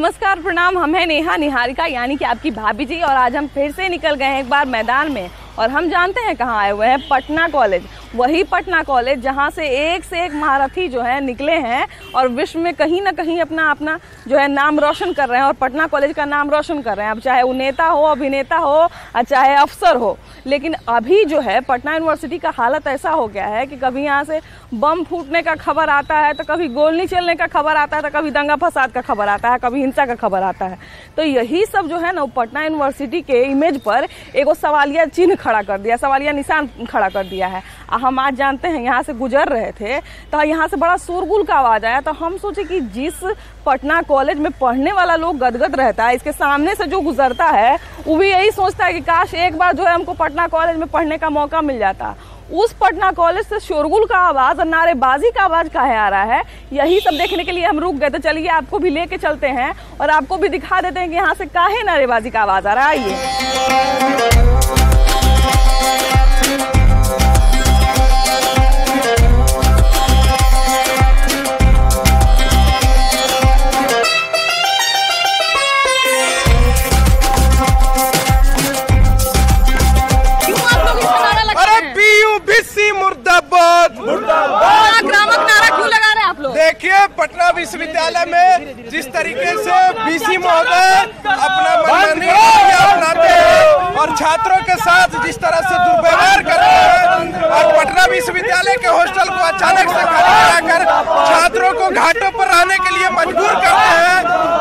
नमस्कार, प्रणाम। हम हैं नेहा निहारिका यानी कि आपकी भाभी जी, और आज हम फिर से निकल गए हैं एक बार मैदान में। और हम जानते हैं कहाँ आए हुए हैं, पटना कॉलेज। वही पटना कॉलेज जहाँ से एक महारथी जो है निकले हैं और विश्व में कहीं ना कहीं अपना जो है नाम रोशन कर रहे हैं, और पटना कॉलेज का नाम रोशन कर रहे हैं। अब चाहे वो नेता हो, अभिनेता हो, और चाहे अफसर हो। लेकिन अभी जो है पटना यूनिवर्सिटी का हालत ऐसा हो गया है कि कभी यहाँ से बम फूटने का खबर आता है, तो कभी गोली चलने का खबर आता है, तो कभी दंगा फसाद का खबर आता है, कभी हिंसा का खबर आता है। तो यही सब जो है ना पटना यूनिवर्सिटी के इमेज पर एक सवालिया चिन्ह खड़ा कर दिया, सवालिया निशान खड़ा कर दिया है। हम आज जानते हैं यहाँ से गुजर रहे थे तो यहाँ से बड़ा शोरगुल का आवाज आया, तो हम सोचे कि जिस पटना कॉलेज में पढ़ने वाला लोग गदगद रहता है, इसके सामने से जो गुजरता है वो भी यही सोचता है कि काश एक बार जो है हमको पटना कॉलेज में पढ़ने का मौका मिल जाता। उस पटना कॉलेज से शोरगुल का आवाज और नारेबाजी का आवाज काहे आ रहा है, यही सब देखने के लिए हम रुक गए। तो चलिए आपको भी लेके चलते हैं और आपको भी दिखा देते हैं कि यहाँ से काहे नारेबाजी का आवाज आ रहा है। आइए। आक्रामक नारा क्यों लगा रहे हैं आप लोग? देखिए, पटना विश्वविद्यालय में जिस तरीके से बीसी महोदय अपना मनमानी अपनाते हैं और छात्रों के साथ जिस तरह से दुर्व्यवहार करते हैं, और पटना विश्वविद्यालय के हॉस्टल को अचानक से खाली कराकर छात्रों को घाटों पर रहने के लिए मजबूर करते हैं,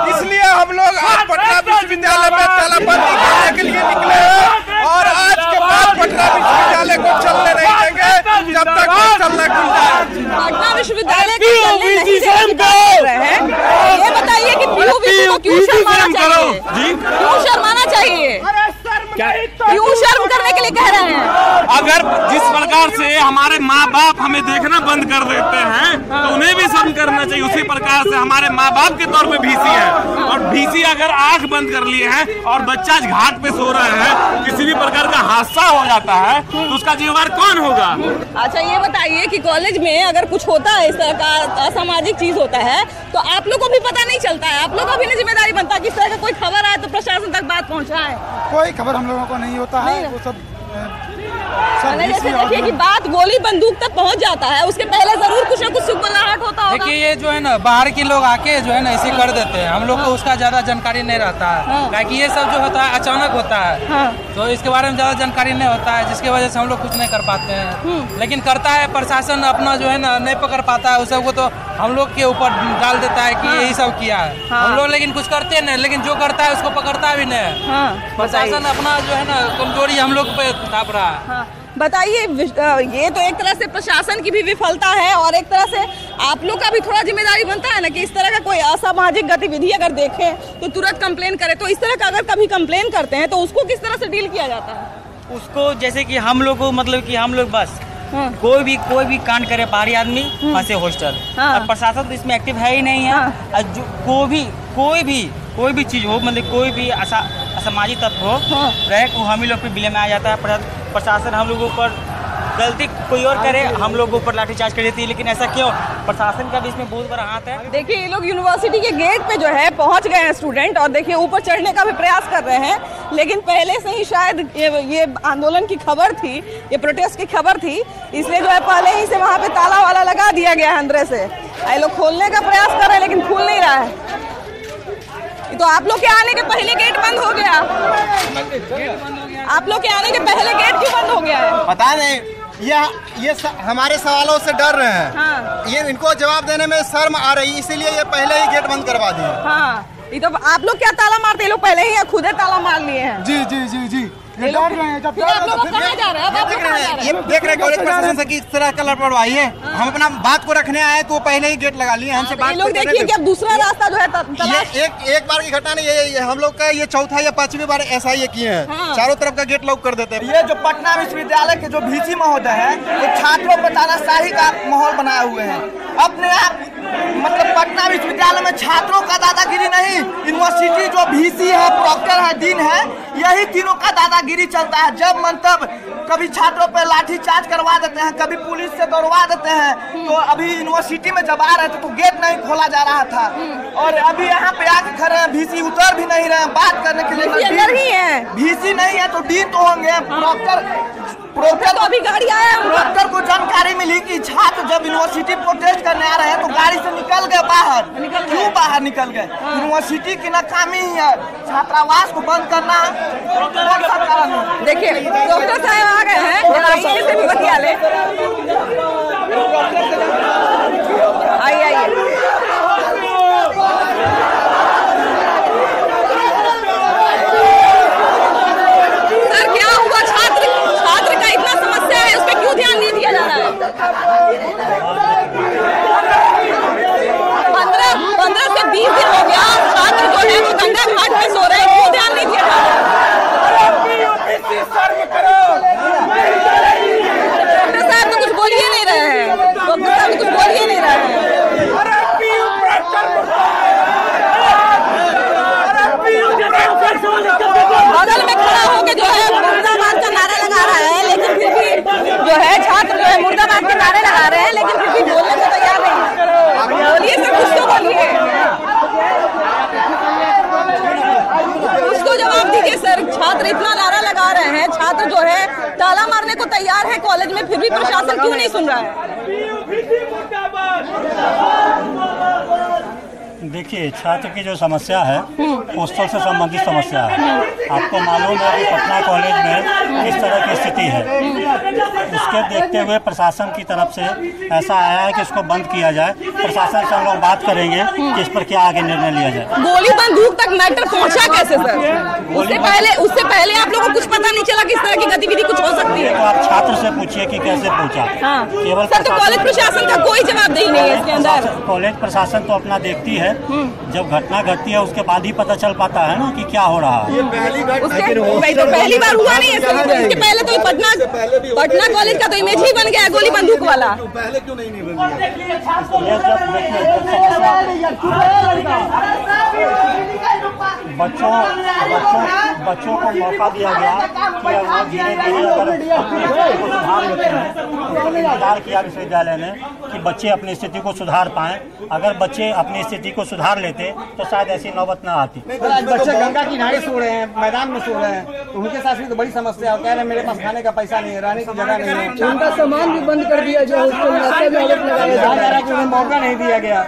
इसलिए हम लोग आज पटना विश्वविद्यालय में तालाबंदी करने के लिए निकले हैं। और आज के बाद पटना विश्वविद्यालय को चलने नहीं देंगे जब तक चलना खुल जाए। पटना विश्वविद्यालय ये बताइए कि पीयूबी को क्यों शर्माना चाहिए? क्यों शर्माना चाहिए? क्यों शर्म करने के लिए कह रहे हैं? अगर जिस प्रकार से हमारे माँ बाप हमें देखना बंद कर देते हैं तो उन्हें भी शर्म करना चाहिए। उसी प्रकार से हमारे माँ बाप के तौर पे भीसी है, और भीसी अगर आंख बंद कर लिए हैं और बच्चा घाट पे सो रहे हैं, किसी भी प्रकार का हादसा हो जाता है तो उसका जिम्मेदार कौन होगा? अच्छा, ये बताइए कि कॉलेज में अगर कुछ होता है, इस तरह का असामाजिक चीज होता है, तो आप लोग को भी पता नहीं चलता है? आप लोग का भी नहीं जिम्मेदारी बनता कि इस तरह का कोई खबर आए तो प्रशासन तक बात पहुँचाए? कोई खबर हम लोगों को नहीं होता है, वो सब जैसे देखिए कि बात गोली बंदूक तक पहुंच जाता है, उसके पहले जरूर कुछ ना कुछ सुगबुलाहट होता होगा। देखिए, ये जो है ना बाहर के लोग आके जो है ना ऐसे कर देते हैं, हम लोग को उसका ज्यादा जानकारी नहीं रहता है। क्योंकि ये सब जो होता है अचानक होता है, तो इसके बारे में ज्यादा जानकारी नहीं होता है, जिसकी वजह से हम लोग कुछ नहीं कर पाते हैं। लेकिन करता है प्रशासन अपना जो है ना नहीं पकड़ पाता है उस सबको, तो हम लोग के ऊपर डाल देता है कि यही सब किया है। हम लोग लेकिन कुछ करते नहीं, लेकिन जो करता है उसको पकड़ता भी नहीं। प्रशासन अपना जो है ना कमजोरी हम लोग पे थाप रहा है। बताइए, ये तो एक तरह से प्रशासन की भी विफलता है, और एक तरह से आप लोग का भी थोड़ा जिम्मेदारी बनता है ना कि इस तरह का कोई असामाजिक गतिविधि अगर देखें तो तुरंत कंप्लेन करें। तो इस तरह का अगर कभी कंप्लेन करते हैं तो उसको किस तरह से डील किया जाता है? उसको जैसे कि हम लोग को मतलब कि हम लोग बस कोई भी कांड करे बाहरी आदमी फंसे हॉस्टल, और प्रशासन तो इसमें एक्टिव है ही नहीं है। और जो कोई भी चीज हो, मतलब कोई भी असामाजिक तत्व हो रहे, वो हम ही लोग पे बिले में आ जाता है। प्रशासन हम लोगों पर गलती कोई और करे, हम लोगों पर लाठीचार्ज कर देती है। लेकिन ऐसा क्यों? प्रशासन का भी इसमें बहुत बड़ा हाथ है। देखिए, ये लोग यूनिवर्सिटी के गेट पे जो है पहुंच गए हैं स्टूडेंट, और देखिए ऊपर चढ़ने का भी प्रयास कर रहे हैं। लेकिन पहले से ही शायद ये आंदोलन की खबर थी, ये प्रोटेस्ट की खबर थी, इसलिए जो है पहले ही से वहाँ पे ताला वाला लगा दिया गया है अंदर से। ये लोग खोलने का प्रयास कर रहे हैं लेकिन खुल नहीं रहा है। तो आप लोग के आने के पहले गेट बंद हो गया। आप लोग के आने के पहले गेट क्यों बंद हो गया है? पता नहीं, ये हमारे सवालों से डर रहे हैं। ये इनको जवाब देने में शर्म आ रही, इसीलिए ये पहले ही गेट बंद करवा दिए। ये तो आप लोग क्या ताला मारते? ये लोग पहले ही खुदे ताला मार लिए हैं। जी जी जी जी, ये डर रहे हैं। जब आप लोग कहाँ जा रहे हैं? ये देख रहे कॉलेज प्रशासन से किस तरह का लापरवाही है। हम अपना बात को रखने आए तो पहले ही गेट लगा लिए, हमसे बात। लोग देखिए कि अब दूसरा रास्ता जो है एक बार की घटना नहीं, ये हम लोग का ये चौथा या पांचवी बार ऐसा ये किए हैं। चारों तरफ का गेट लॉक कर देते हैं। ये जो पटना विश्वविद्यालय के जो भीसी महोदय है, वो छात्रों पर तानाशाही का माहौल बनाए हुए हैं। अपने आप मतलब पटना विश्वविद्यालय में छात्रों का दादागिरी नहीं, यूनिवर्सिटी जो वीसी है, प्रोक्टर है, डीन है, यही तीनों का दादागिरी चलता है। जब मन तब कभी छात्रों पर लाठीचार्ज करवा देते हैं, कभी पुलिस से दौड़वा देते हैं। तो अभी यूनिवर्सिटी में जब आ रहे थे तो गेट नहीं खोला जा रहा था, और अभी यहाँ पे आके खड़े हैं, वीसी उतर भी नहीं रहे हैं बात करने के लिए। वीसी नहीं है तो डीन तो होंगे, प्रोक्टर तो अभी गाड़ी आया, प्रोक्टर को जानकारी मिली कि छात्र जब यूनिवर्सिटी प्रोटेस्ट करने आ रहे हैं तो गाड़ी से निकल गए बाहर। क्यों बाहर निकल गए? यूनिवर्सिटी की नाकामी ही है, छात्रावास को बंद करना कौन सा कारण है? देखिए डॉक्टर साहब आ गए हैं, से भी बतिया ले। आइए सर, क्या हुआ? छात्र का इतना समस्या है, उस पर क्यों ध्यान नहीं दिया जा रहा है? 15 से 20 दिन हो गया, छात्र जो है वो गंगा घाट पे सो रहे हैं, क्यों ध्यान नहीं दिया जा रहा है? डॉक्टर साहब तो कुछ बोल ही नहीं रहे हैं, डॉक्टर साहब कुछ बोल ही नहीं रहे हैं। बगल में खड़ा होकर जो है मुर्दाबाद का नारा लगा रहा है, लेकिन फिर भी जो है छात्र जो है मुर्दाबाद के नारे लगा रहे हैं, लेकिन फिर भी बोलने को तैयार नहीं। बोलिए सर, कुछ तो बोलिए, उसको जवाब दीजिए सर। छात्र इतना नारा लगा रहे हैं, छात्र जो है ताला मारने को तैयार है कॉलेज में, फिर भी प्रशासन क्यों नहीं सुन रहा है? देखिए, छात्र की जो समस्या है हॉस्टल से संबंधित समस्या है। आपको मालूम है कि पटना कॉलेज में किस तरह की स्थिति है। उसके देखते हुए प्रशासन की तरफ से ऐसा आया है कि इसको बंद किया जाए। प्रशासन से हम लोग बात करेंगे कि इस पर क्या आगे निर्णय लिया जाए। गोली बंदूक तक मैटर पहुंचा कैसे सर? उससे पहले आप लोगों को कुछ पता नहीं चला कि इस तरह की गतिविधि कुछ हो सकती है? तो आप छात्र से पूछिए कि कैसे पहुंचा। केवल सर, तो कॉलेज प्रशासन का कोई जवाबदेही नहीं है इसके अंदर। कॉलेज प्रशासन तो अपना देखती है, जब घटना घटती है उसके बाद ही पता चल पाता है ना कि क्या हो रहा है। तो पहली बार हुआ नहीं है सर, इसके पहले तो पटना कॉलेज का तो इमेज ही बन गया है गोली बंदूक वाला। पहले क्यों नहीं बच्चों को मौका दिया गया कि वो धीरे धीरे अगर सुधार लेते हैं। इंतजार किया विश्वविद्यालय ने कि बच्चे अपनी स्थिति को सुधार पाएं। अगर बच्चे अपनी स्थिति को सुधार लेते तो शायद ऐसी नौबत ना आती। आज बच्चे गंगा किनारे सो रहे हैं, मैदान में सो रहे हैं, तो उनके साथ भी तो बड़ी समस्या है। कह रहे हैं मेरे पास खाने का पैसा नहीं है, रहने की जगह नहीं है, उनका सामान भी बंद कर दिया जो मौका नहीं दिया गया।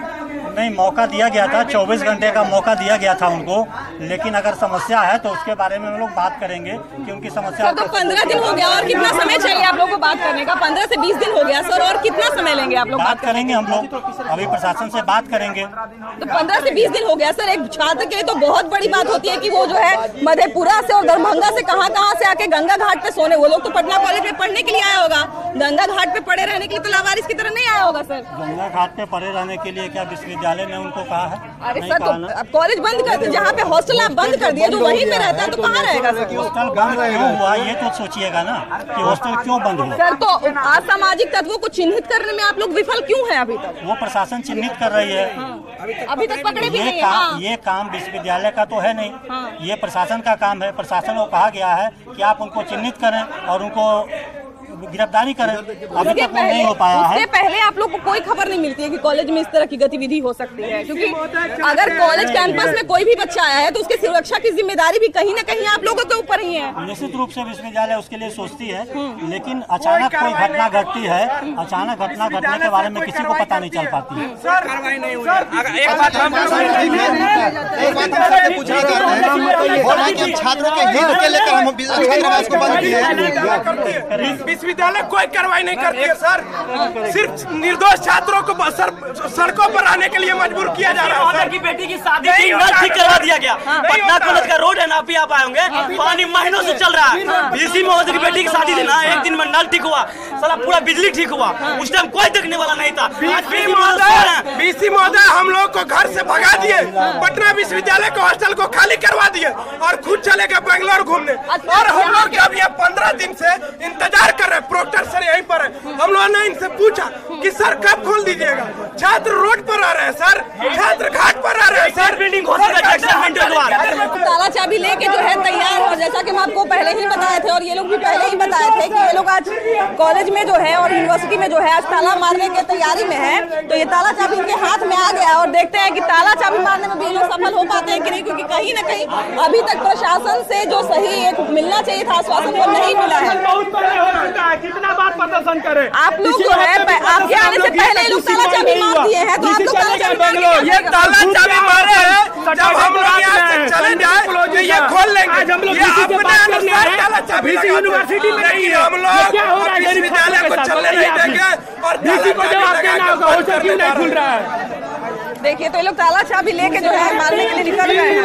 नहीं, मौका दिया गया था, 24 घंटे का मौका दिया गया था उनको, लेकिन अगर समस्या है तो उसके बारे में हम लोग बात करेंगे कि उनकी समस्या। तो 15 दिन हो गया, और कितना समय चाहिए आप लोगों को बात करने का? 15 से 20 दिन हो गया सर, और कितना समय लेंगे आप लोग? बात करेंगे हम लोग, अभी प्रशासन से बात करेंगे। तो 15 से 20 दिन हो गया सर। एक छात्र के लिए तो बहुत बड़ी बात होती है कि वो जो है मधेपुरा से और दरभंगा से कहाँ से आके गंगा घाट पे सोने। वो लोग तो पटना कॉलेज में पढ़ने के लिए आया होगा, गंगा घाट पे पड़े रहने के लिए तो लावारिस की तरह नहीं आया होगा सर। गंगा घाट पे पड़े रहने के लिए क्या विश्वविद्यालय ने उनको कहा है? अरे सर, तो अब कॉलेज बंद कर दिया, जहाँ पे हॉस्टल आप बंद कर दिया, जो वहीं पे रहता है तो कहाँ रहेगा सर? हॉस्टल बंद क्यों हुआ ये तो सोचिएगा ना कि हॉस्टल क्यों बंद हुआ। सर, तो असामाजिक तत्वों को चिन्हित करने में आप लोग विफल क्यों हैं अभी तक? वो प्रशासन चिन्हित कर रही है। अभी तक पकड़े भी नहीं है। ये काम विश्वविद्यालय का तो है नहीं, ये प्रशासन का काम है। प्रशासन को कहा गया है कि आप उनको चिन्हित करें और उनको गिरफ्तारी करें, अभी तक नहीं हो पाया है। उससे पहले आप लोग को कोई खबर नहीं मिलती है कि कॉलेज में इस तरह की गतिविधि हो सकती है? क्योंकि अगर कॉलेज कैंपस में कोई भी बच्चा आया है तो उसकी सुरक्षा की जिम्मेदारी भी कहीं ना कहीं आप लोगों के ऊपर ही है। निश्चित रूप से विश्वविद्यालय उसके लिए सोचती है, लेकिन अचानक कोई घटना घटती है, अचानक घटना घटने के बारे में किसी को पता नहीं चल पाती है। कार्रवाई नहीं हुई। एक बात हम पूछना चाहते हैं कि छात्रों के हित के लेकर हम छात्रावास को बंद किए हैं। विश्वविद्यालय कोई कार्रवाई नहीं करती है सर। सिर्फ निर्दोष छात्रों को सड़कों पर आने के लिए मजबूर किया जा रहा है। की बेटी की शादी ठीक करवा दिया गया। पटना कॉलेज का रोड है ना, आप आए होंगे, पानी महीनों से चल रहा है। बीसी महोदय की बेटी की शादी थी ना, एक दिन में नल ठीक हुआ, साला पूरा बिजली ठीक हुआ। उस टाइम कोई देखने वाला नहीं था। बीसी महोदय हम लोग को घर से भगा दिए, पटना विश्वविद्यालय के हॉस्टल को खाली करवा दिए और खुद चले गए बेंगलोर घूमने। और हम लोग जब ये 15 दिन से इंतजार कर रहे हैं, प्रोक्टर सर यहीं पर है, हम लोगों ने इनसे पूछा कि सर कब खोल दीजिएगा। छात्र रोड पर आ रहे हैं सर, छात्र घाट पर आ रहे हैं सर। ताला चाबी लेके जो है तैयार, और जैसा कि हम आपको पहले ही बताए थे और ये लोग भी पहले ही बताए थे कि ये लोग आज कॉलेज में जो है और यूनिवर्सिटी में जो है आज ताला मारने की तैयारी में है। तो ये ताला चाबी इनके हाथ में आ गया और देखते हैं कि ताला चाबी मारने में भी ये लोग सफल हो पाते हैं कि नहीं, क्योंकि कहीं ना कहीं अभी तक प्रशासन से जो सही एक मिलना चाहिए था आश्वासन वो नहीं मिला है। कितना बार प्रदर्शन करे आप लोग जो है आपके आने से पहले लोग ताला चाबी मार दिए हैं, तो आप लोग ताला चाबी ये ताला चाबी मारे हैं। जब हम लोग यहाँ से चले जाए तो ये खोल लेंगे। ये अपने अनुसार ताला चाबी यूनिवर्सिटी में नहीं है, हम लोग विश्वविद्यालय को चलने नहीं देंगे और डीसी को जवाब देना होगा, हॉस्टल क्यों नहीं खुल रहा है। देखिए तो ये लोग ताला चाबी लेके जो है मारने के लिए निकल गए हैं। ये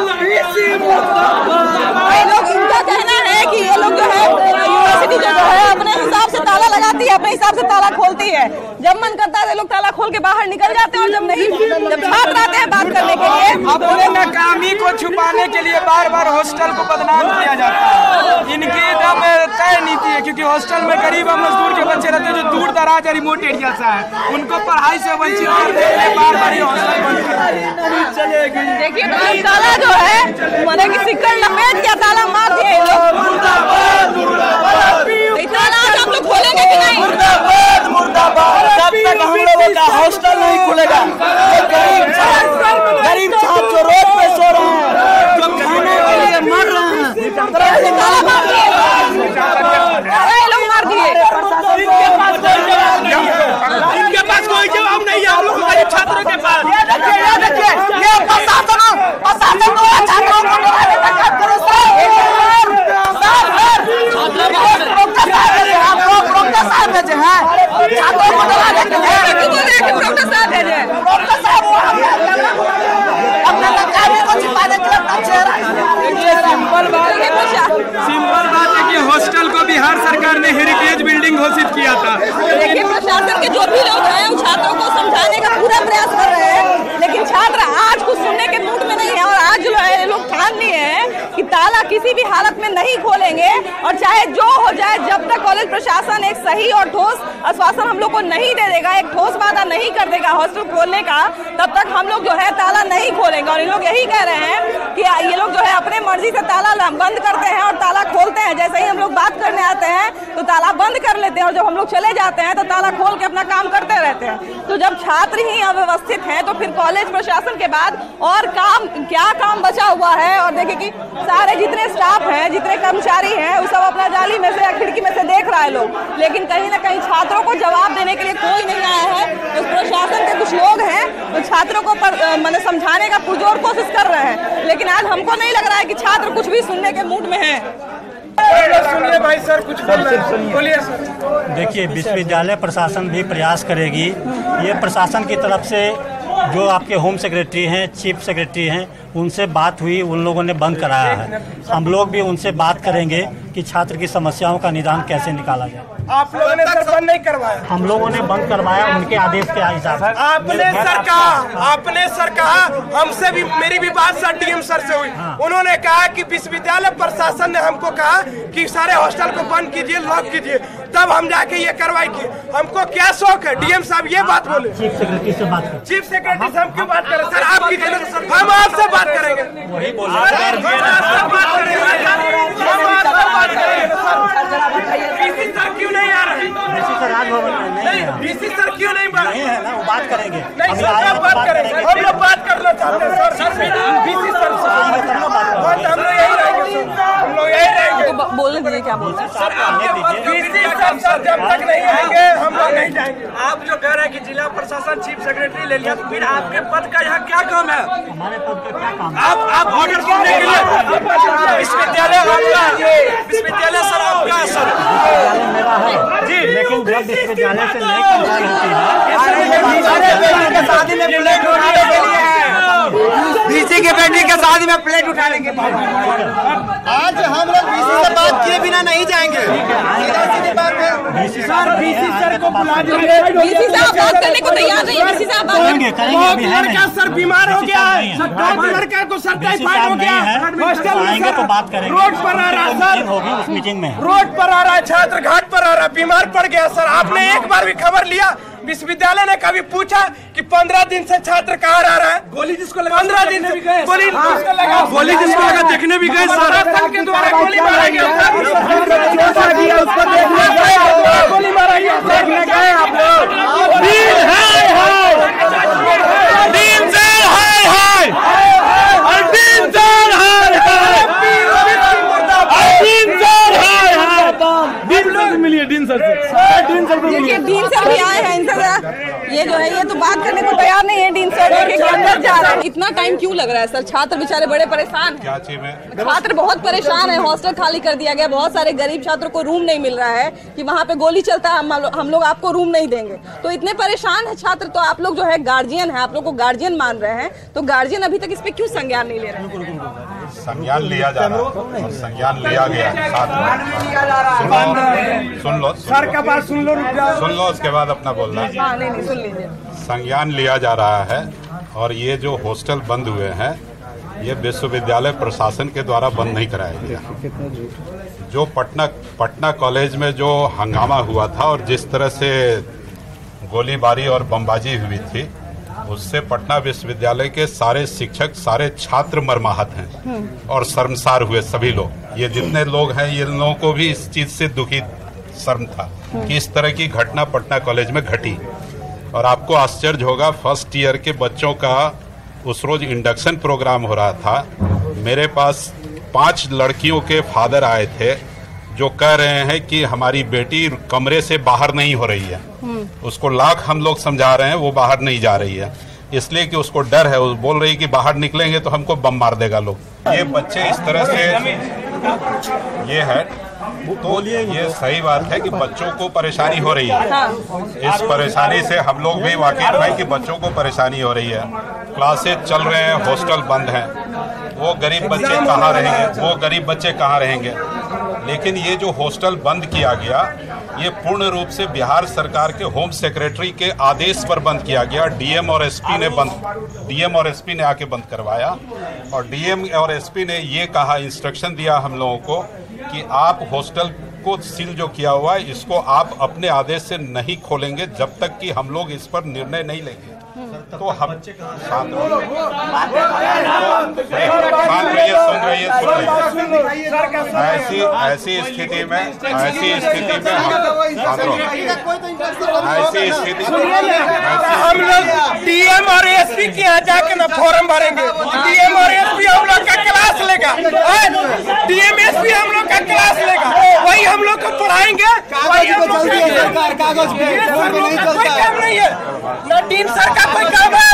लोग, इनका कहना है कि ये लोग जो है यूनिवर्सिटी जो है अपने हिसाब से ताला लगाती है, अपने हिसाब से ताला खोलती है। जब मन करता है ये लोग ताला खोल के बाहर निकल जाते हैं, और जब नहीं, जब छात्र आते हैं बात करने के लिए, अपने नाकामी को छुपाने के लिए बार बार हॉस्टल को बदनाम किया जाता है। इनकी एकदम तय नीति है, क्योंकि हॉस्टल में गरीब और मजदूर के बच्चे रहते हैं जो दूर दराज और रिमोट एरिया से है, उनको पढ़ाई से वंचित करने के लिए बार बार हॉस्टल देखिए तो ताला जो है माने कि सिक्कर लपेट के ताला मार दिए ये लोग। ताला आज आप लोग खोलेंगे कि नहीं? जब तक हम लोगों का हॉस्टल नहीं खुलेगा, गरीब छात्र जो रोड पे सो रहे हैं, जो खाने के लिए मर रहे हैं, ताला मार दिए, लोग मार दिए। इनके पास कोई जवाब नहीं है, हम लोग गरीब छात्रों के पास। ये प्रशासन द्वारा छात्रों को डराने का काम करो सर। प्रोक्टर साहब भेजे हैं छात्रों को डराने के लिए। प्रोक्टर साहब भेजे हैं, प्रोक्टर साहब अपने नाकामी को छिपाने के लिए अपना चेहरा सिंपल बात है कि हॉस्टल को बिहार सरकार ने हेरिटेज बिल्डिंग घोषित किया था। देखिए प्रशासन के जो भी लोग हैं वो छात्रों को समझाने का पूरा प्रयास कर रहे हैं, लेकिन छात्र आज कुछ सुनने के मूड में नहीं है। और आज जो है लोग ठान लिए हैं कि ताला किसी भी हालत में नहीं खोलेंगे, और चाहे जो हो जाए, जब तक कॉलेज प्रशासन एक सही और ठोस आश्वासन हम लोग को नहीं दे देगा, एक ठोस वादा नहीं कर देगा हॉस्टल खोलने का, तब तक हम लोग जो है ताला नहीं खोलेंगे। और इन लोग यही कह रहे हैं कि ये लोग जो है अपने मर्जी से ताला बंद करते हैं और ताला खोलते हैं। जैसे ही हम लोग बात करने आते हैं तो ताला बंद कर लेते हैं, और जब हम लोग चले जाते हैं तो ताला खोल के अपना काम करते रहते हैं। तो जब छात्र ही अव्यवस्थित हैं तो फिर कॉलेज प्रशासन के बाद और क्या काम बचा हुआ है। और देखिए कि सारे जितने स्टाफ हैं, जितने कर्मचारी हैं, वो सब अपना जाली में से या खिड़की में से देख रहा है लोग, लेकिन कहीं ना कहीं छात्रों को जवाब देने के लिए कोई नहीं आया है। तो प्रशासन के कुछ लोग हैं तो छात्रों को मैंने समझाने का पुरजोर कोशिश कर रहे हैं, लेकिन आज हमको नहीं लग रहा है कि छात्र कुछ भी सुनने के मूड में है। सुनिए भाई सर कुछ बोलिए सर। देखिए विश्वविद्यालय प्रशासन भी प्रयास करेगी। ये प्रशासन की तरफ से जो आपके होम सेक्रेटरी हैं, चीफ सेक्रेटरी हैं, उनसे बात हुई, उन लोगों ने बंद कराया है। हम लोग भी उनसे बात करेंगे कि छात्र की समस्याओं का निदान कैसे निकाला जाए। आप लोगों ने सर बंद नहीं करवाया? हम लोगों ने बंद करवाया उनके आदेश के हिसाब से। आपने सर कहा हमसे भी, मेरी भी बात सर डीएम सर से हुई। उन्होंने कहा कि विश्वविद्यालय प्रशासन ने हमको कहा कि सारे हॉस्टल को बंद कीजिए, लॉक कीजिए, तब हम जाके ये कार्रवाई की। हमको क्या शौक है, डीएम साहब ये बात बोले। चीफ सेक्रेटरी से बात करें। चीफ सेक्रेटरी से हम क्यों बात करें सर? आप कीजिए, हम आपसे बात करेंगे। वही बोल डीसी सर क्यों नहीं आ रहे? राजभवन में नहीं है। डीसी सर क्यों नहीं है ना, वो बात करेंगे। नहीं सर, हम बात करेंगे, हम लोग बात करना चाहते हैं सर। डीसी सर हम लोग यही रहेंगे, हम लोग यही रहेंगे। तो बोलने दीजिए क्या बोल रहे हैं। डीसी सर जब तक नहीं आएंगे हम लोग नहीं जाएंगे। आप जो कह रहे हैं कि जिला प्रशासन चीफ सेक्रेटरी ले लिया, तो फिर आपके पद का यहाँ क्या काम है? हमारे पद का क्या काम? आप ऑर्डर सुनने के लिए विश्वविद्यालय आपका, विश्वविद्यालय सर आपका है सर मेरा है जी, लेकिन जब विश्वविद्यालय से नई कंप्लेंट होती है, शादी में बेटी के शादी में प्लेट उठा लेंगे। आज हम लोग बीसी से बात किए बिना नहीं जाएंगे। सीधी बात है सर, बीसी सर को बुला दीजिए। बीसी साहब बात करने को तैयार नहीं है। बीसी साहब बात लड़का सर बीमार हो गया है, लड़का को सर टाइफाइड हो गया है, आएंगे तो बात करेंगे। रोड पर आ रहा है सर, होगी उस मीटिंग में। रोड पर आ रहा है, छात्र घाट पर आ रहा है, बीमार पड़ गया सर। आपने एक बार भी खबर लिया? विश्वविद्यालय ने कभी पूछा कि 15 दिन से छात्र कहाँ रह रहा है? गोली जिसको लगा 15 दिन से गोली जिसको लगा देखने भी गए सर, के द्वारा गोली मारा गया, गोली मारा गया, देखने गए आप लोग। देखिए डीन सर भी आए हैं, इनसे ये जो है ये तो बात करने को तैयार नहीं है। डीन सर के अंदर जा रहे हैं। इतना टाइम क्यों लग रहा है सर? छात्र बेचारे बड़े परेशान हैं। क्या चीज में? छात्र बहुत परेशान है, हॉस्टल खाली कर दिया गया, बहुत सारे गरीब छात्रों को रूम नहीं मिल रहा है कि वहाँ पे गोली चलता है, हम लोग आपको रूम नहीं देंगे। तो इतने परेशान है छात्र, तो आप लोग जो है गार्जियन है, आप लोग को गार्जियन मान रहे हैं, तो गार्जियन अभी तक इस पे क्यों संज्ञान नहीं ले रहे हैं? संज्ञान लिया जा रहा है और संज्ञान लिया गया। सुन लो सर का बात सुन लो, उसके बाद अपना बोलना। नहीं सुन लीजिए। संज्ञान लिया जा रहा है और ये जो हॉस्टल बंद हुए हैं ये विश्वविद्यालय प्रशासन के द्वारा बंद नहीं कराया गया। जो पटना कॉलेज में जो हंगामा हुआ था और जिस तरह से गोलीबारी और बमबाजी हुई थी, उससे पटना विश्वविद्यालय के सारे शिक्षक, सारे छात्र मर्माहत हैं और शर्मसार हुए सभी लोग। ये जितने लोग हैं, ये लोगों को भी इस चीज से दुखी शर्म था कि इस तरह की घटना पटना कॉलेज में घटी। और आपको आश्चर्य होगा, फर्स्ट ईयर के बच्चों का उस रोज इंडक्शन प्रोग्राम हो रहा था। मेरे पास 5 लड़कियों के फादर आए थे जो कह रहे हैं कि हमारी बेटी कमरे से बाहर नहीं हो रही है। उसको लाख हम लोग समझा रहे हैं, वो बाहर नहीं जा रही है, इसलिए कि उसको डर है। वो बोल रही है कि बाहर निकलेंगे तो हमको बम मार देगा लोग। ये बच्चे इस तरह से ये है, तो ये सही बात है कि बच्चों को परेशानी हो रही है। इस परेशानी से हम लोग भी वाकिफ हैं कि बच्चों को परेशानी हो रही है। क्लासेज चल रहे हैं, हॉस्टल बंद हैं, वो गरीब बच्चे कहाँ रहेंगे? लेकिन ये जो हॉस्टल बंद किया गया, ये पूर्ण रूप से बिहार सरकार के होम सेक्रेटरी के आदेश पर बंद किया गया। डीएम और एसपी ने आके बंद करवाया और डीएम और एसपी ने ये कहा, इंस्ट्रक्शन दिया हम लोगों को कि आप हॉस्टल को सील जो किया हुआ है, इसको आप अपने आदेश से नहीं खोलेंगे जब तक कि हम लोग इस पर निर्णय नहीं लेंगे। तो हम शांत रहिए, सुन रहिए। ऐसी स्थिति में हम लोग डीएम और एसपी के यहाँ जाके ना फॉर्म भरेंगे। डीएम और एसपी हम लोग का क्लास लेगा, डीएम एसपी हम लोग का क्लास लेगा, वही हम लोग को पढ़ाएंगे। कोई काम नहीं है, न डीन सर का कोई काम है,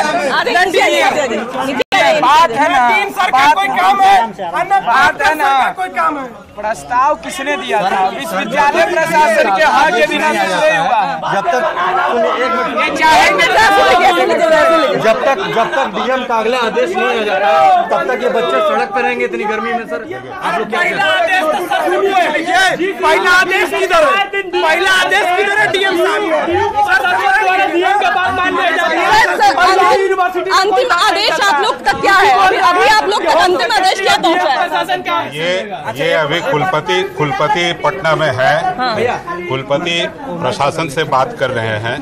बात है ना, डीन सर का कोई काम है, बात है ना, कोई काम है। प्रस्ताव किसने दिया था? विश्वविद्यालय प्रशासन के हाँ के बिना नहीं हुआ है। जब तक डीएम का अगला आदेश नहीं आ जाता, तब तक ये बच्चे सड़क पे रहेंगे इतनी गर्मी में। सर आप लोग क्या पहला आदेश किधर है? डीएम अंतिम आदेश आप लोग तक क्या है? अभी आप लोग तक अंतिम आदेश क्या पहुंचा है? ये अभी कुलपति पटना में है। कुलपति प्रशासन से बात कर रहे हैं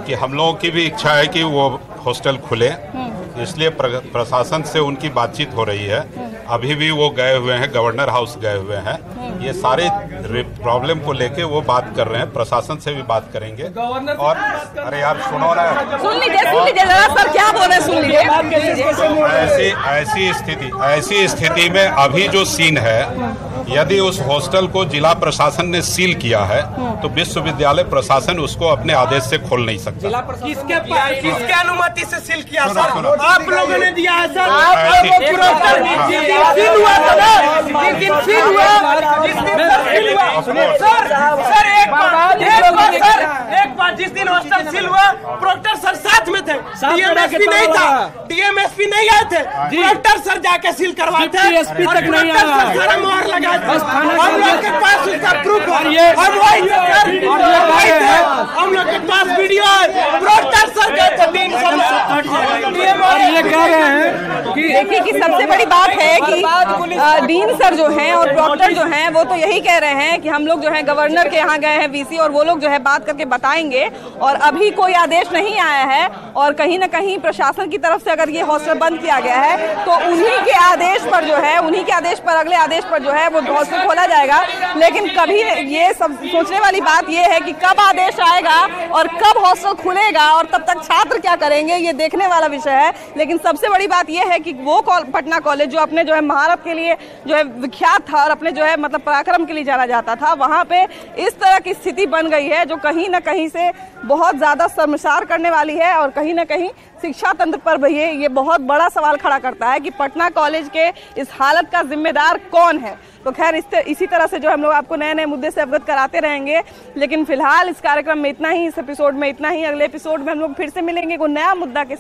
कि हम लोगों की भी इच्छा है कि वो हॉस्टल खुले, इसलिए प्रशासन से उनकी बातचीत हो रही है। अभी भी वो गए हुए हैं, गवर्नर हाउस गए हुए हैं। ये सारे प्रॉब्लम को लेके वो बात कर रहे हैं, प्रशासन से भी बात करेंगे। और अरे यार सुनो ना, सुन लीजिए जरा सर क्या बोल रहे हैं, सुन लीजिए। ऐसी स्थिति में अभी जो सीन है, यदि उस हॉस्टल को जिला प्रशासन ने सील किया है तो विश्वविद्यालय प्रशासन उसको अपने आदेश से खोल नहीं सकता। किसके अनुमति से सील किया सर? आप लोगों ने दिया है सर। एक बार जिस दिन हॉस्टल सील हुआ प्रोक्टर सर साथ में थे, डीएमएसपी नहीं था, डीएमएसपी नहीं आए थे, प्रोक्टर सर जाके सील करवाए थे और प्रोक्टर सर सारा मोहर लगाए थे। हम लोग के पास उसका प्रूफ है, हम लोग के पास वीडियो है, प्रोक्टर सर गए थे 3 और ये कह रहे हैं कि देखिए कि सबसे बड़ी बात है कि डीन सर जो हैं और प्रॉक्टर जो हैं वो तो यही कह रहे हैं कि हम लोग जो है गवर्नर के यहाँ गए हैं वीसी, और वो लोग जो है बात करके बताएंगे, और अभी कोई आदेश नहीं आया है। और कहीं ना कहीं प्रशासन की तरफ से अगर ये हॉस्टल बंद किया गया है तो उन्हीं के आदेश पर जो है, उन्हीं के आदेश पर, अगले आदेश पर जो है वो हॉस्टल खोला जाएगा। लेकिन कभी ये सब सोचने वाली बात ये है कि कब आदेश आएगा और कब हॉस्टल खुलेगा और तब तक छात्र क्या करेंगे, ये देखने वाला विषय है। लेकिन सबसे बड़ी बात यह है कि वो पटना कॉलेज जो अपने जो है महारत के लिए जो है विख्यात था और अपने जो है मतलब पराक्रम के लिए जाना जाता था, वहाँ पे इस तरह की स्थिति बन गई है जो कहीं ना कहीं से बहुत ज्यादा शर्मसार करने वाली है। और कहीं ना कहीं शिक्षा तंत्र पर भी ये बहुत बड़ा सवाल खड़ा करता है कि पटना कॉलेज के इस हालत का जिम्मेदार कौन है। तो खैर इसी तरह से जो हम लोग आपको नए नए मुद्दे से अवगत कराते रहेंगे। लेकिन फिलहाल इस कार्यक्रम में इतना ही, इस एपिसोड में इतना ही। अगले एपिसोड में हम लोग फिर से मिलेंगे कोई नया मुद्दा के